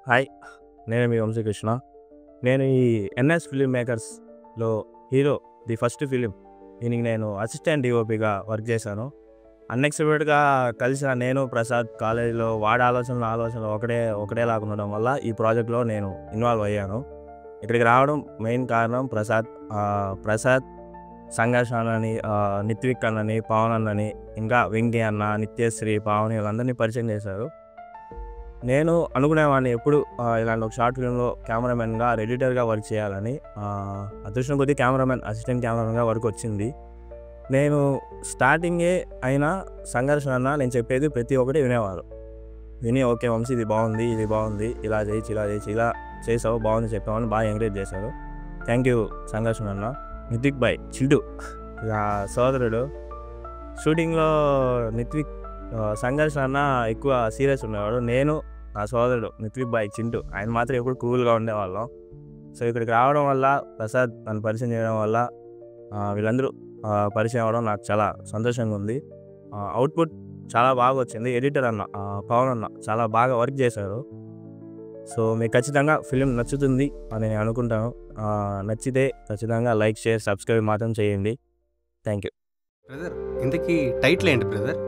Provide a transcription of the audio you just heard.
Hi! నేను మీ వంశీకృష్ణ. నేను ఈ ఎన్ఎస్ ఫిల్మ్ మేకర్స్‌లో హీరో ది ఫస్ట్ ఫిలిం దీనికి నేను అసిస్టెంట్ డీఓపీగా వర్క్ చేశాను. అన్‌ఎక్స్‌పెక్టెడ్‌గా కలిసిన నేను, ప్రసాద్ కాలేజీలో వాడి ఆలోచనలు, నా ఆలోచనలు ఒకటేలాగా ఉండడం వల్ల ఈ ప్రాజెక్ట్‌లో నేను ఇన్వాల్వ్ అయ్యాను. ఇక్కడికి రావడం మెయిన్ కారణం ప్రసాద్. ప్రసాద్, సంఘర్షణ అన్నని, నిత్విక్ అన్నని, పవన్ అన్నని, ఇంకా వెంకీ అన్న, నిత్యశ్రీ, పావని వీళ్ళందరినీ పరిచయం చేశారు. నేను అనుకునేవాడిని ఎప్పుడు ఇలాంటి ఒక షార్ట్ ఫిల్మ్‌లో కెమెరామెన్‌గా, ఎడిటర్‌గా వర్క్ చేయాలని. అదృష్టం కొద్దీ అసిస్టెంట్ కెమెరామెన్‌గా వర్క్ వచ్చింది. నేను స్టార్టింగే అయినా సంఘర్షణ అన్న నేను చెప్పేది ప్రతి ఒక్కటి వినేవారు. విని ఓకే వంశీ ఇది బాగుంది, ఇది బాగుంది, ఇలా చేయొచ్చు, ఇలా చేయొచ్చు, ఇలా చేసావు బాగుంది చెప్పావని బాగా ఎంకరేజ్ చేశారు. థ్యాంక్ యూ సంఘర్షణ అన్న. నితిక్ భాయ్ చింటూ నా సోదరుడు. షూటింగ్‌లో నిత్విక్ సంఘర్షణ అన్న ఎక్కువ సీరియస్ ఉండేవాడు. నేను నా సోదరుడు నిత్విక్ భాయ్ చింటూ ఆయన మాత్రం ఎప్పుడు కూల్‌గా ఉండేవాళ్ళం. సో ఇక్కడికి రావడం వల్ల ప్రసాద్ నన్ను పరిచయం చేయడం వల్ల వీళ్ళందరూ పరిచయం అవ్వడం నాకు చాలా సంతోషంగా ఉంది. అవుట్‌పుట్ చాలా బాగా వచ్చింది. ఎడిటర్ అన్న పవన్ అన్న చాలా బాగా వర్క్ చేశారు. సో మీకు ఖచ్చితంగా ఫిలిం నచ్చుతుంది అని నేను అనుకుంటాను. నచ్చితే ఖచ్చితంగా లైక్, షేర్, సబ్స్క్రైబ్ మాత్రం చేయండి. Thank you. బ్రదర్ ఇంతకీ టైటిల్ ఏంటి బ్రదర్?